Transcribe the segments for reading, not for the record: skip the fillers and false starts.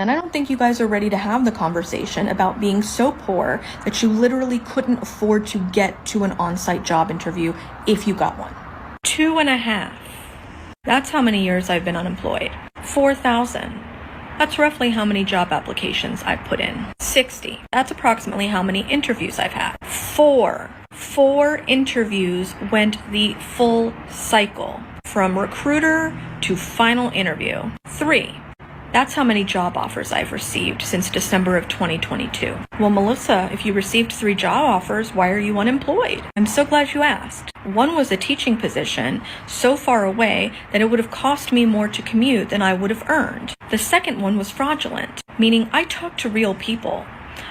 And I don't think you guys are ready to have the conversation about being so poor that you literally couldn't afford to get to an on-site job interview if you got one. 2.5. That's how many years I've been unemployed. 4,000. That's roughly how many job applications I've put in. 60. That's approximately how many interviews I've had. 4 interviews went the full cycle, from recruiter to final interview. 3. That's how many job offers I've received since December of 2022. Well, Melissa, if you received 3 job offers, why are you unemployed? I'm so glad you asked. One was a teaching position so far away that it would have cost me more to commute than I would have earned. The second one was fraudulent, meaning I talked to real people.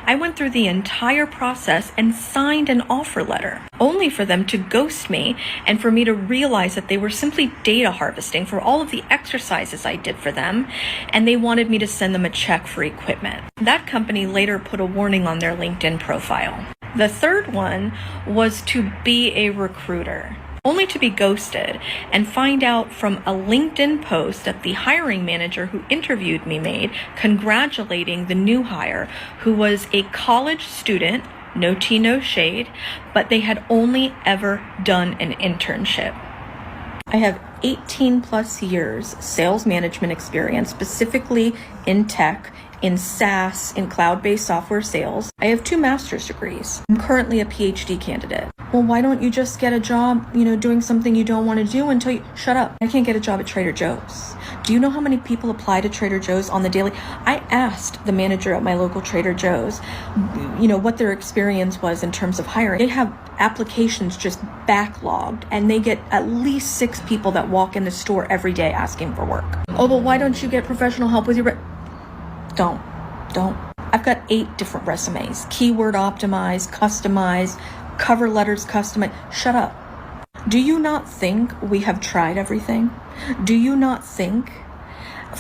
I went through the entire process and signed an offer letter, only for them to ghost me and for me to realize that they were simply data harvesting for all of the exercises I did for them, and they wanted me to send them a check for equipment. That company later put a warning on their LinkedIn profile. The third one was to be a recruiter, only to be ghosted and find out from a LinkedIn post that the hiring manager who interviewed me made, congratulating the new hire, who was a college student, no tea, no shade, but they had only ever done an internship. I have 18 plus years sales management experience, specifically in tech, in SaaS, in cloud-based software sales. I have 2 master's degrees. I'm currently a PhD candidate. Well, why don't you just get a job, doing something you don't want to do until you... Shut up. I can't get a job at Trader Joe's. Do you know how many people apply to Trader Joe's on the daily? I asked the manager at my local Trader Joe's, what their experience was in terms of hiring. They have applications just backlogged, and they get at least 6 people that walk in the store every day asking for work. Oh, but why don't you get professional help with your... Don't. I've got 8 different resumes. Keyword optimized, customized, cover letters customized. Shut up. Do you not think we have tried everything? Do you not think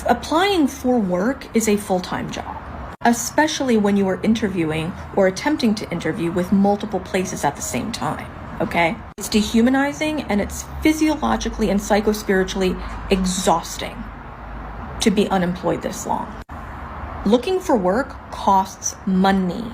applying for work is a full-time job? Especially when you are interviewing or attempting to interview with multiple places at the same time, okay? It's dehumanizing, and it's physiologically and psychospiritually exhausting to be unemployed this long. Looking for work costs money.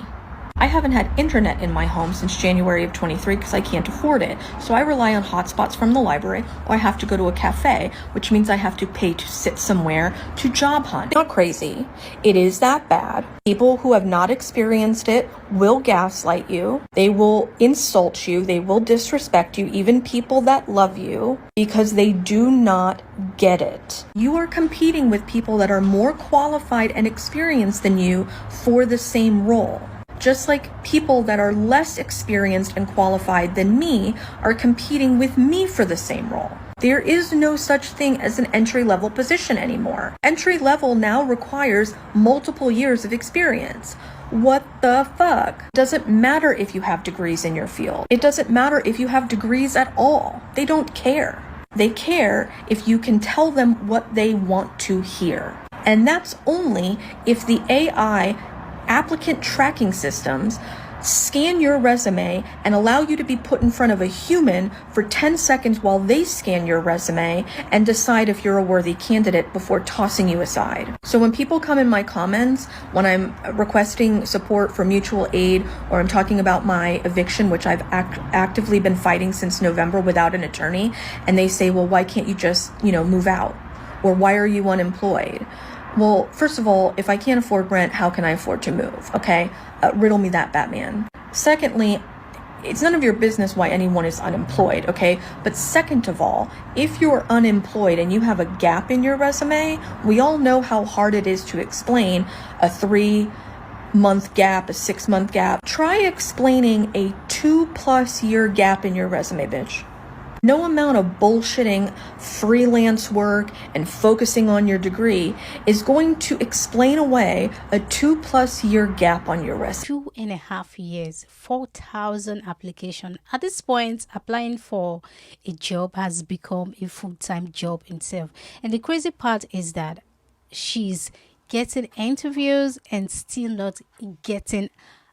I haven't had internet in my home since January of 23 because I can't afford it. So I rely on hotspots from the library, or I have to go to a cafe, which means I have to pay to sit somewhere to job hunt. Not crazy. It is that bad. People who have not experienced it will gaslight you. They will insult you. They will disrespect you, even people that love you, because they do not get it. You are competing with people that are more qualified and experienced than you for the same role. Just like people that are less experienced and qualified than me are competing with me for the same role. There is no such thing as an entry-level position anymore. Entry-level now requires multiple years of experience. What the fuck? Doesn't matter if you have degrees in your field. It doesn't matter if you have degrees at all. They don't care. They care if you can tell them what they want to hear. And that's only if the AI applicant tracking systems scan your resume and allow you to be put in front of a human for 10 seconds while they scan your resume and decide if you're a worthy candidate before tossing you aside. So when people come in my comments, when I'm requesting support for mutual aid, or I'm talking about my eviction, which I've actively been fighting since November without an attorney, and they say, well, why can't you just, move out? Or why are you unemployed? Well, first of all, if I can't afford rent, how can I afford to move? Okay? Riddle me that, Batman. Secondly, it's none of your business why anyone is unemployed, okay? But second of all, if you're unemployed and you have a gap in your resume, we all know how hard it is to explain a 3-month gap, a 6-month gap. Try explaining a 2+ year gap in your resume, bitch. No amount of bullshitting freelance work and focusing on your degree is going to explain away a 2+ year gap on your resume. 2.5 years, 4,000 applications. At this point, applying for a job has become a full-time job itself. And the crazy part is that she's getting interviews and still not getting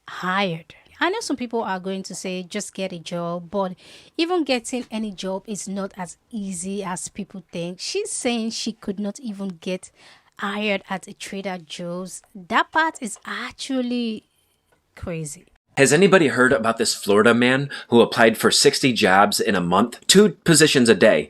hired. I know some people are going to say just get a job, but even getting any job is not as easy as people think. She's saying she could not even get hired at a Trader Joe's. That part is actually crazy. Has anybody heard about this Florida man who applied for 60 jobs in a month, 2 positions a day,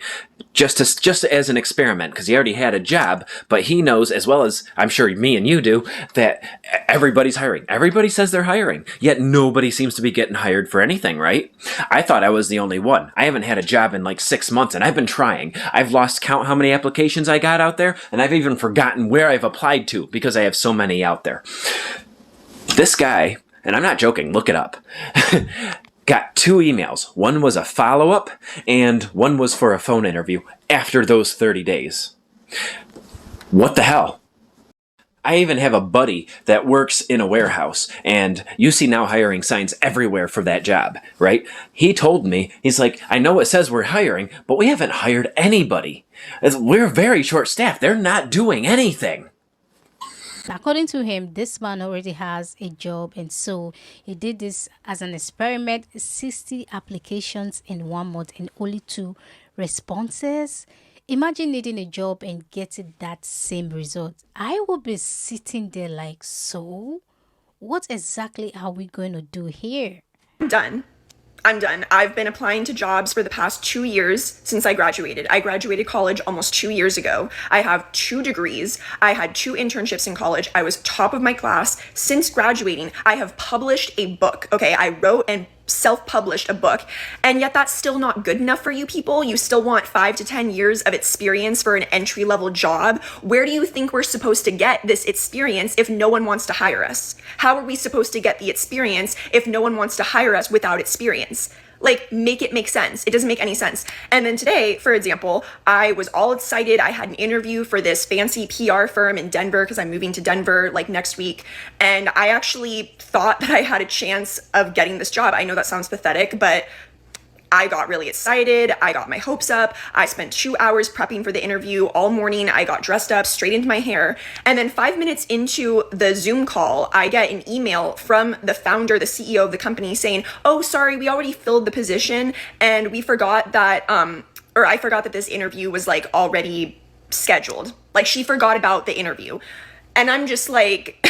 just as an experiment, because he already had a job, but he knows, as well as I'm sure me and you do, that everybody's hiring. Everybody says they're hiring, yet nobody seems to be getting hired for anything, right? I thought I was the only one. I haven't had a job in like 6 months, and I've been trying. I've lost count how many applications I got out there, and I've even forgotten where I've applied to because I have so many out there. This guy, and I'm not joking, look it up, got 2 emails. One was a follow-up, and one was for a phone interview after those 30 days. What the hell? I even have a buddy that works in a warehouse, and you see now hiring signs everywhere for that job, right? He told me, he's like, I know it says we're hiring, but we haven't hired anybody. We're very short-staffed. They're not doing anything. According to him, this man already has a job, and so he did this as an experiment. 60 applications in 1 month and only 2 responses. Imagine needing a job and getting that same result. I will be sitting there like, so what exactly are we going to do here? I'm done. I've been applying to jobs for the past 2 years since I graduated. I graduated college almost 2 years ago. I have 2 degrees. I had 2 internships in college. I was top of my class. Since graduating, I have published a book. Okay, I wrote and self-published a book, and yet that's still not good enough for you people. You still want 5 to 10 years of experience for an entry-level job. Where do you think we're supposed to get this experience if no one wants to hire us? How are we supposed to get the experience if no one wants to hire us without experience? Like, make it make sense. It doesn't make any sense. And then today, for example, I was all excited. I had an interview for this fancy PR firm in Denver because I'm moving to Denver like next week. And I actually thought that I had a chance of getting this job. I know that sounds pathetic, but I got really excited. I got my hopes up. I spent 2 hours prepping for the interview all morning. I got dressed up, straightened my hair. And then 5 minutes into the Zoom call, I get an email from the founder, the CEO of the company saying, oh, sorry, we already filled the position. And we forgot that, I forgot that this interview was like already scheduled. Like she forgot about the interview. And I'm just like,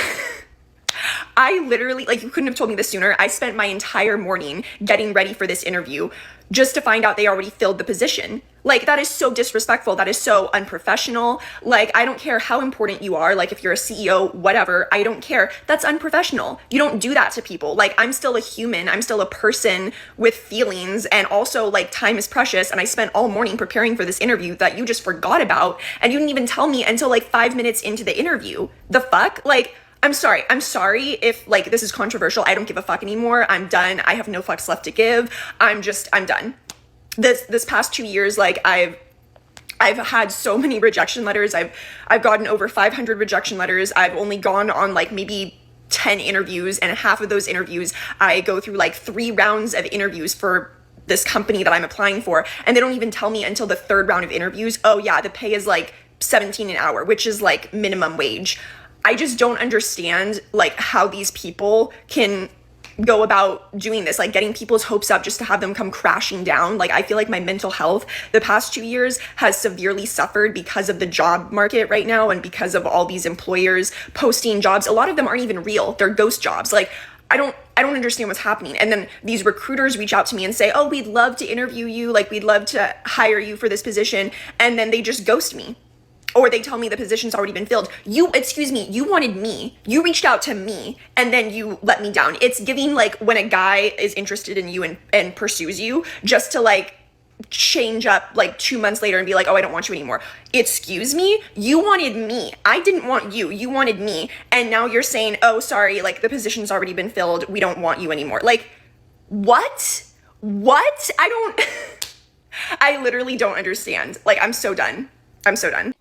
I literally, like, you couldn't have told me this sooner. I spent my entire morning getting ready for this interview just to find out they already filled the position. Like, that is so disrespectful. That is so unprofessional. Like, I don't care how important you are. Like, if you're a CEO, whatever, I don't care. That's unprofessional. You don't do that to people. Like, I'm still a human. I'm still a person with feelings. And also, like, time is precious. And I spent all morning preparing for this interview that you just forgot about. And you didn't even tell me until like 5 minutes into the interview. The fuck? Like, I'm sorry if like this is controversial. I don't give a fuck anymore. I'm done. I have no fucks left to give. I'm done. This past 2 years, like I've had so many rejection letters. I've gotten over 500 rejection letters. I've only gone on like maybe 10 interviews, and half of those interviews I go through like 3 rounds of interviews for this company that I'm applying for, and they don't even tell me until the 3rd round of interviews, oh yeah, the pay is like $17 an hour, which is like minimum wage. I just don't understand like how these people can go about doing this, like getting people's hopes up just to have them come crashing down. Like, I feel like my mental health the past 2 years has severely suffered because of the job market right now and because of all these employers posting jobs. A lot of them aren't even real. They're ghost jobs. Like, I don't understand what's happening. And then these recruiters reach out to me and say, oh, we'd love to interview you. Like, we'd love to hire you for this position. And then they just ghost me. Or they tell me the position's already been filled. You wanted me. You reached out to me and then you let me down. It's giving like when a guy is interested in you and pursues you just to like change up like 2 months later and be like, oh, I don't want you anymore. Excuse me? You wanted me. I didn't want you. You wanted me. And now you're saying, oh, sorry, like the position's already been filled. We don't want you anymore. Like, what? I literally don't understand. Like, I'm so done.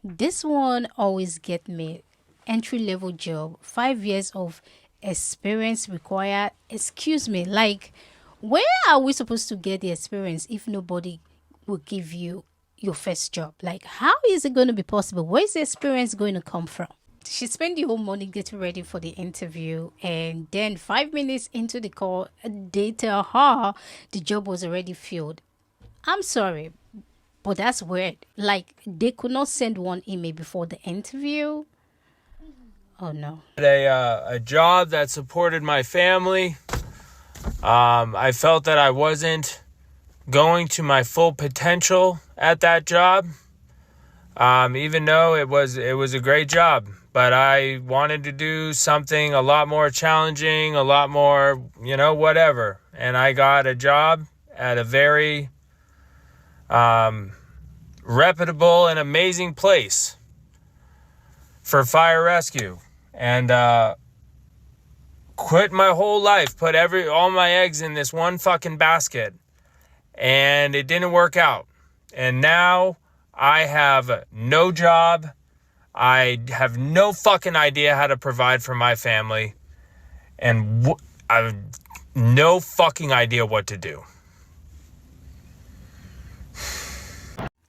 This one always get me. Entry-level job, 5 years of experience required. Excuse me, like, where are we supposed to get the experience if nobody will give you your first job? Like, how is it going to be possible? Where is the experience going to come from? She spent the whole morning getting ready for the interview, and then 5 minutes into the call, they tell her the job was already filled. I'm sorry, but that's weird. Like, they could not send one email before the interview. Oh no. A job that supported my family. I felt that I wasn't going to my full potential at that job. Even though it was a great job, but I wanted to do something a lot more challenging, a lot more, whatever. And I got a job at a very reputable and amazing place for fire rescue. And quit my whole life, put all my eggs in this one fucking basket. And it didn't work out. And now I have no job. I have no fucking idea how to provide for my family. And I have no fucking idea what to do.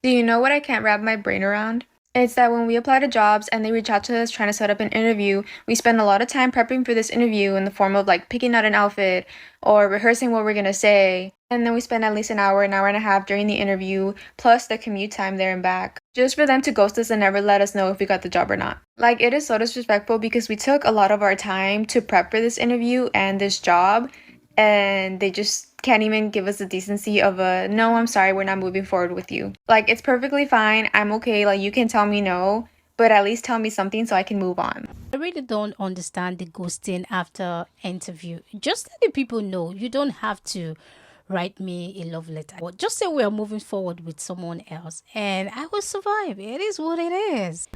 Do you know what I can't wrap my brain around? It's that when we apply to jobs and they reach out to us trying to set up an interview, we spend a lot of time prepping for this interview in the form of like picking out an outfit or rehearsing what we're gonna say. And then we spend at least an hour and a half during the interview, plus the commute time there and back, just for them to ghost us and never let us know if we got the job or not. Like, it is so disrespectful because we took a lot of our time to prep for this interview and this job, and they just can't even give us the decency of a, no, I'm sorry, we're not moving forward with you. Like, it's perfectly fine, I'm okay, like, you can tell me no, but at least tell me something so I can move on. I really don't understand the ghosting after interview. Just let the people know. You don't have to write me a love letter. Just say we are moving forward with someone else and I will survive. It is what it is.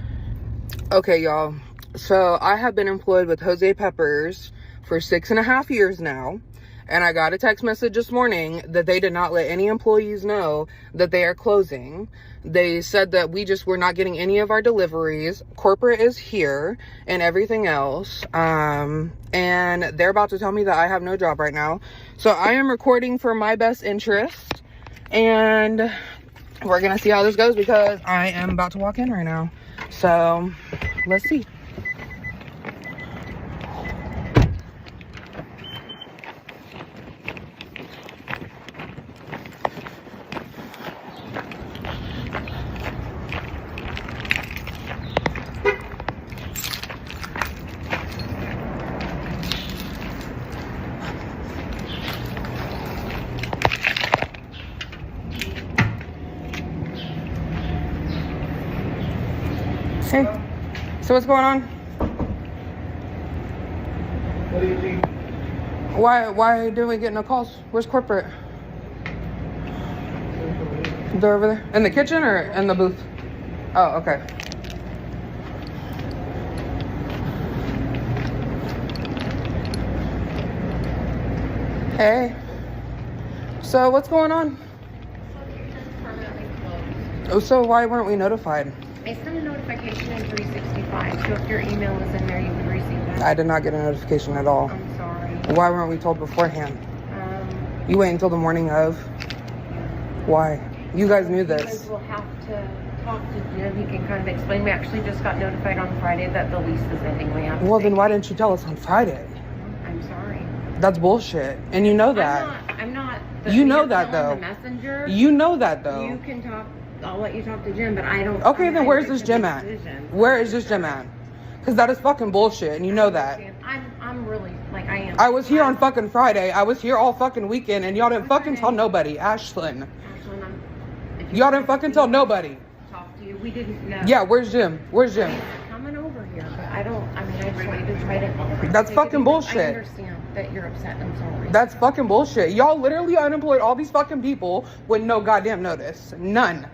Okay, y'all. So I have been employed with Jose Peppers for 6.5 years now. And I got a text message this morning that they did not let any employees know that they are closing. They said that we're not getting any of our deliveries. Corporate is here and everything else. And they're about to tell me that I have no job right now. So I am recording for my best interest. And we're going to see how this goes because I am about to walk in right now. So let's see. Hey, so what's going on? What do you need? Why didn't we get no calls? Where's corporate? They're over there? In the kitchen or in the booth? Oh, okay. Hey. So what's going on? Oh, so why weren't we notified? I sent a notification in 365, so if your email is in there, you would receive that. I did not get a notification at all. I'm sorry. Why weren't we told beforehand? You waited until the morning of? Why? You guys knew You this. guys will have to talk to Jim. He can kind of explain. We actually just got notified on Friday that the lease is ending. We have to Well, then why didn't you tell us on Friday? I'm sorry. That's bullshit. And you know that. I'm not. You know you're that, telling though. The messenger. You know that, though. You can talk. I'll let you talk to Jim, but I don't. Okay, then where's this this gym at? Where is this gym at? Because that is fucking bullshit, and you know that. I'm really, like, I am. I was here on fucking Friday. I was here all fucking weekend, and y'all didn't fucking tell nobody. Ashlyn. Y'all didn't fucking tell nobody. Talk to you. We didn't know. Yeah, where's Jim? Where's Jim? Coming over here, but I just wanted to try to. That's fucking bullshit. I understand that you're upset. I'm sorry. That's fucking bullshit. Y'all literally unemployed all these fucking people with no goddamn notice. None.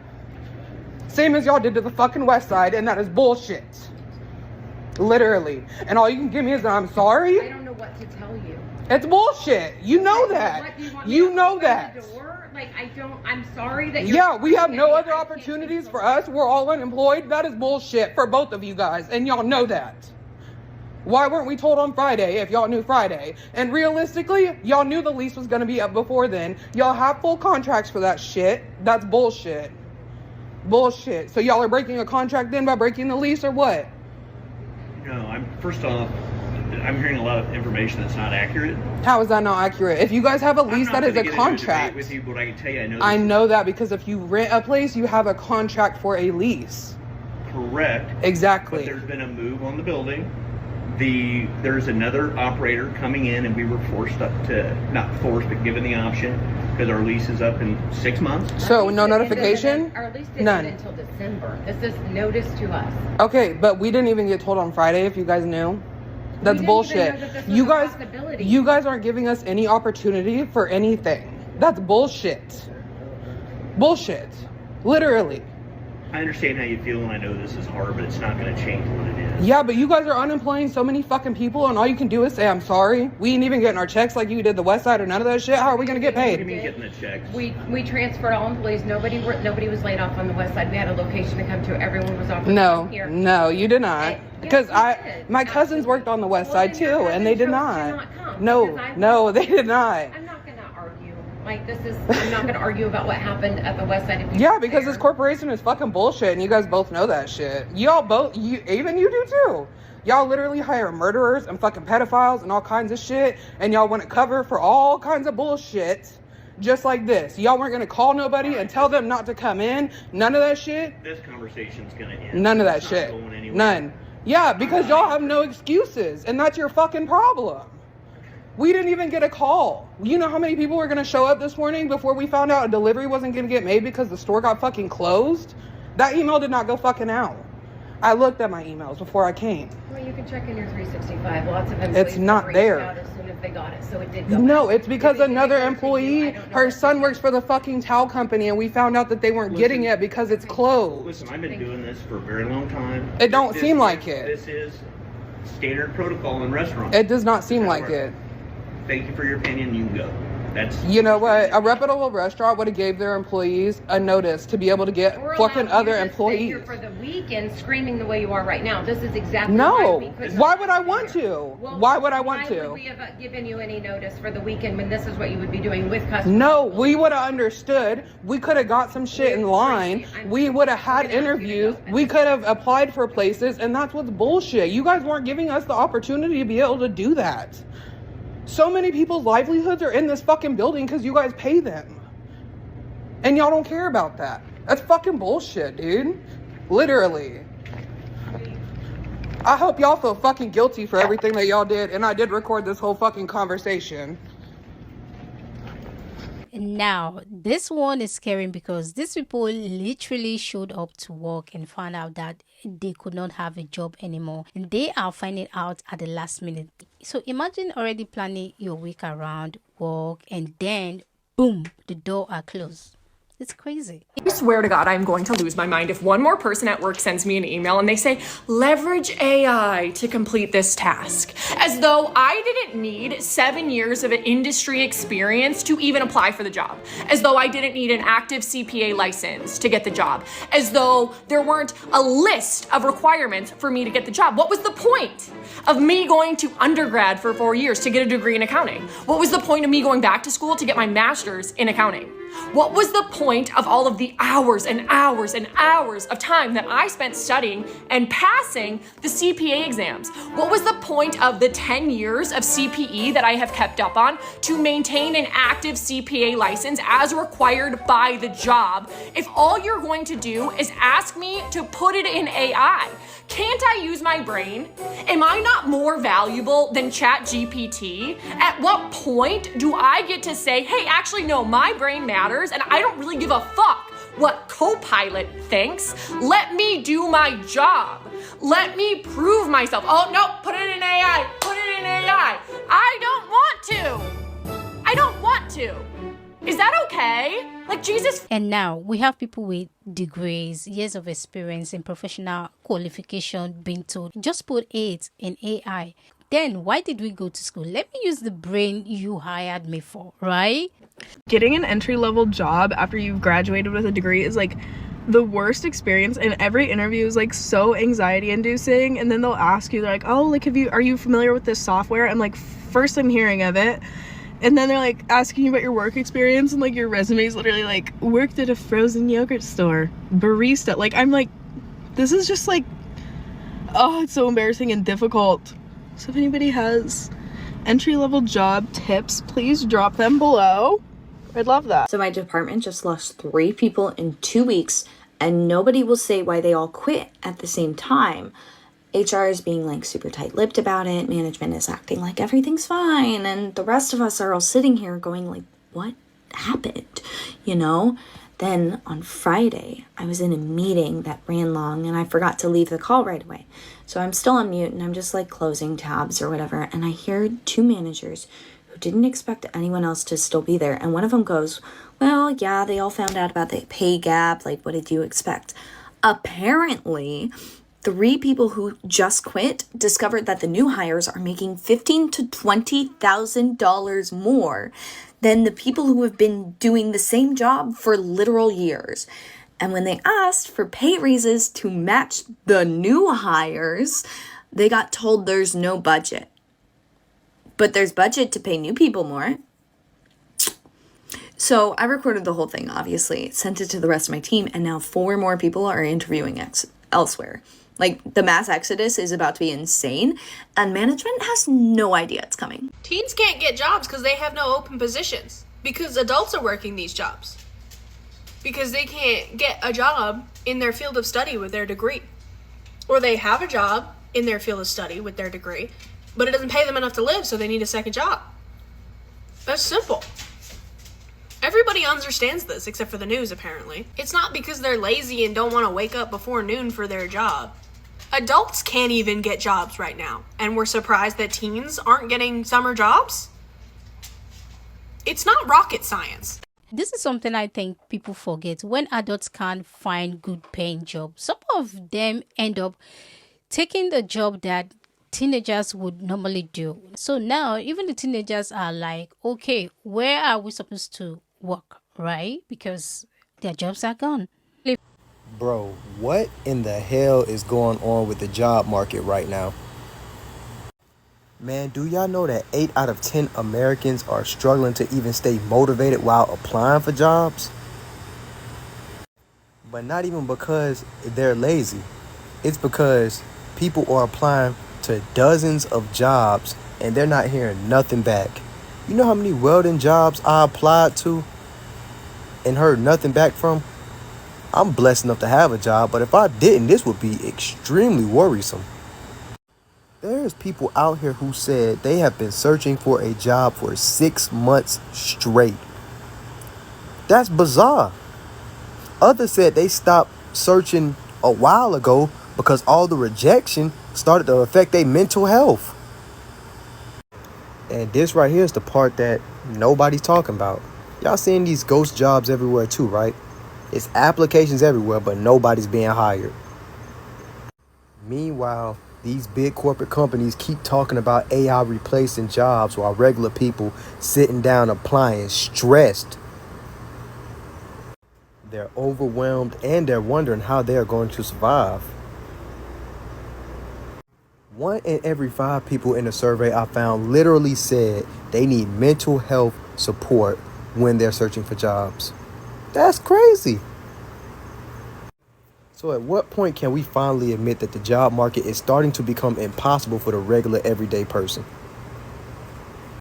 Same as y'all did to the fucking West Side, and that is bullshit. Literally. And all you can give me is that I'm sorry? I don't know what to tell you. It's bullshit. You know that. You know that. Like, I'm sorry that Yeah, we have no other opportunities for us. We're all unemployed. That is bullshit for both of you guys, and y'all know that. Why weren't we told on Friday if y'all knew Friday? And realistically, y'all knew the lease was going to be up before then. Y'all have full contracts for that shit. That's bullshit. Bullshit. So y'all are breaking a contract then by breaking the lease or what? No, first off, I'm hearing a lot of information that's not accurate. How is that not accurate? If you guys have a lease, that is a contract. With you, but I can tell you, I know that because if you rent a place, you have a contract for a lease. Correct. Exactly. But there's been a move on the building. there's another operator coming in, and we were forced up to, not forced, but given the option because our lease is up in 6 months. So no notification? Our lease didn't None. end until December. This is notice to us. Okay, but we didn't even get told on Friday, if you guys knew. That's We didn't bullshit. even know that this was You a guys, possibility. you guys aren't giving us any opportunity for anything. That's bullshit. Bullshit. Literally. I understand how you feel, and I know this is hard, but it's not going to change what it is. Yeah, but you guys are unemploying so many fucking people, and all you can do is say, I'm sorry. We ain't even getting our checks like you did the West Side or none of that shit. How are we going to get What do you paid? mean getting the checks? We transferred all employees. Nobody was laid off on the west side. We had a location to come to. Everyone was offered No, here. no, you did not. Because my cousins worked on the West Side Well, then your too, and they did cousins chose to not. not come, No, because I no, was- they did not. I'm not gonna argue. I'm not gonna argue about what happened at the west side. If you Yeah, were because there. this corporation is fucking bullshit, and you guys both know that shit. Y'all both, even you do too. Y'all literally hire murderers and fucking pedophiles and all kinds of shit, and y'all want to cover for all kinds of bullshit, just like this. Y'all weren't gonna call nobody and tell them not to come in. None of that shit. This conversation's going to end. None of that It's not shit. going anywhere. None. Yeah, because y'all have no excuses, and that's your fucking problem. We didn't even get a call. You know how many people were gonna show up this morning before we found out a delivery wasn't gonna get made because the store got fucking closed? That email did not go fucking out. I looked at my emails before I came. Well, you can check in your 365. Lots of employees It's not reached there. out as soon as they got it, so it did go No, out. it's because If it another didn't go to you, I employee, don't know her what son to works do. for the fucking towel company, and we found out that they weren't getting it because it's closed. Listen, I've been doing this for a very long time. It don't This seem is- like it. This is standard protocol in restaurants. It does not seem like it. Thank you for your opinion. You can go. That's. You know what? A reputable restaurant would have gave their employees a notice to be able to get We're fucking allowed other you to stay here employees. for the weekend screaming the way you are right now. This is exactly No. why we could Why not would I stay want here. to? Well, Why would I want Why to? would we have given you any notice for the weekend when this is what you would be doing with customers? No, we would have understood. We could have got some shit in line. We would have had interviews. We could have applied for places, and that's what's bullshit. You guys weren't giving us the opportunity to be able to do that. So many people's livelihoods are in this fucking building because you guys pay them. And y'all don't care about that. That's fucking bullshit, dude. Literally. I hope y'all feel fucking guilty for everything that y'all did, and I did record this whole fucking conversation. Now, this one is scary because these people literally showed up to work and found out that they could not have a job anymore. And they are finding out at the last minute. So imagine already planning your week around work and then, boom, the door are closed. It's crazy. I swear to God, I'm going to lose my mind if one more person at work sends me an email and they say, leverage AI to complete this task. As though I didn't need 7 years of industry experience to even apply for the job. As though I didn't need an active CPA license to get the job. As though there weren't a list of requirements for me to get the job. What was the point of me going to undergrad for 4 years to get a degree in accounting? What was the point of me going back to school to get my master's in accounting? What was the point of all of the hours and hours and hours of time that I spent studying and passing the CPA exams? What was the point of the 10 years of CPE that I have kept up on to maintain an active CPA license as required by the job if all you're going to do is ask me to put it in AI? Can't I use my brain? Am I not more valuable than ChatGPT? At what point do I get to say, hey, actually, no, my brain matters and I don't really give a fuck what Copilot thinks. Let me do my job. Let me prove myself. Oh, no, put it in AI. Put it in AI. I don't want to. I don't want to. Is that okay? Like, Jesus. And now we have people with degrees, years of experience and professional qualification being told, just put it in AI. Then why did we go to school? Let me use the brain you hired me for, right? Getting an entry-level job after you've graduated with a degree is like the worst experience, and every interview is like so anxiety-inducing. And then they'll ask you, they're like, oh, like, are you familiar with this software? I'm like, first I'm hearing of it. And then they're like asking you about your work experience, and like your resume is literally like worked at a frozen yogurt store, barista. Like, I'm like, this is just like, oh, it's so embarrassing and difficult. So if anybody has entry-level job tips, please drop them below. I'd love that. So my department just lost 3 people in 2 weeks, and nobody will say why they all quit at the same time. HR is being like super tight-lipped about it. Management is acting like everything's fine. And the rest of us are all sitting here going like, what happened? You know? Then on Friday, I was in a meeting that ran long and I forgot to leave the call right away. So I'm still on mute and I'm just like closing tabs or whatever. And I hear two managers who didn't expect anyone else to still be there. And one of them goes, well, yeah, they all found out about the pay gap. Like, what did you expect? Apparently, 3 people who just quit discovered that the new hires are making $15,000 to $20,000 more than the people who have been doing the same job for literal years. And when they asked for pay raises to match the new hires, they got told there's no budget. But there's budget to pay new people more. So I recorded the whole thing, obviously, sent it to the rest of my team, and now 4 more people are interviewing elsewhere. Like, the mass exodus is about to be insane, and management has no idea it's coming. Teens can't get jobs because they have no open positions, because adults are working these jobs, because they can't get a job in their field of study with their degree, or they have a job in their field of study with their degree, but it doesn't pay them enough to live, so they need a second job. That's simple. Everybody understands this, except for the news, apparently. It's not because they're lazy and don't want to wake up before noon for their job. Adults can't even get jobs right now, and we're surprised that teens aren't getting summer jobs? It's not rocket science. This is something I think people forget. When adults can't find good paying jobs, some of them end up taking the job that teenagers would normally do. So now even the teenagers are like, okay, where are we supposed to work, right? Because their jobs are gone. Bro, what in the hell is going on with the job market right now? Man, do y'all know that 8 out of 10 Americans are struggling to even stay motivated while applying for jobs? But not even because they're lazy. It's because people are applying to dozens of jobs and they're not hearing nothing back. You know how many welding jobs I applied to and heard nothing back from? I'm blessed enough to have a job, but if I didn't, this would be extremely worrisome. There's people out here who said they have been searching for a job for 6 months straight. That's bizarre. Others said they stopped searching a while ago because all the rejection started to affect their mental health. And this right here is the part that nobody's talking about. Y'all seeing these ghost jobs everywhere too, right? It's applications everywhere, but nobody's being hired. Meanwhile, these big corporate companies keep talking about AI replacing jobs while regular people sitting down applying stressed. They're overwhelmed and they're wondering how they're going to survive. 1 in every 5 people in a survey I found literally said they need mental health support when they're searching for jobs. That's crazy. So at what point can we finally admit that the job market is starting to become impossible for the regular everyday person?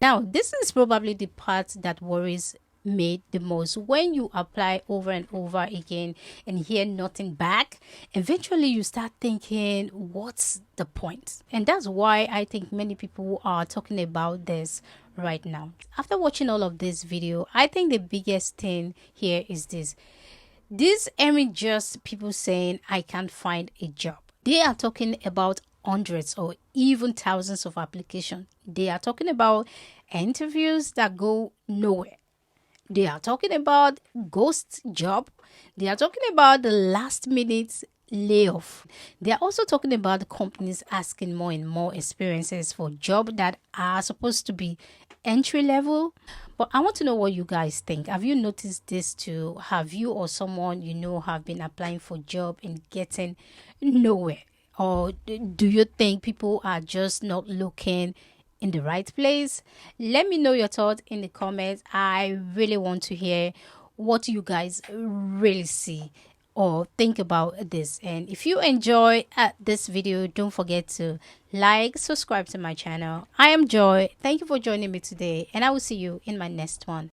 Now, this is probably the part that worries me the most. When you apply over and over again and hear nothing back, eventually you start thinking, what's the point? And that's why I think many people are talking about this right now. After watching all of this video, I think the biggest thing here is this. This ain't just people saying I can't find a job. They are talking about hundreds or even thousands of applications. They are talking about interviews that go nowhere. They are talking about ghost job. They are talking about the last minute layoff. They are also talking about the companies asking more and more experiences for jobs that are supposed to be entry level. But I want to know what you guys think. Have you noticed this too? Have you or someone you know have been applying for job and getting nowhere? Or do you think people are just not looking in the right place? Let me know your thoughts in the comments. I really want to hear what you guys really see or think about this. And if you enjoy this video, don't forget to like, subscribe to my channel. I am Joy. Thank you for joining me today, and I will see you in my next one.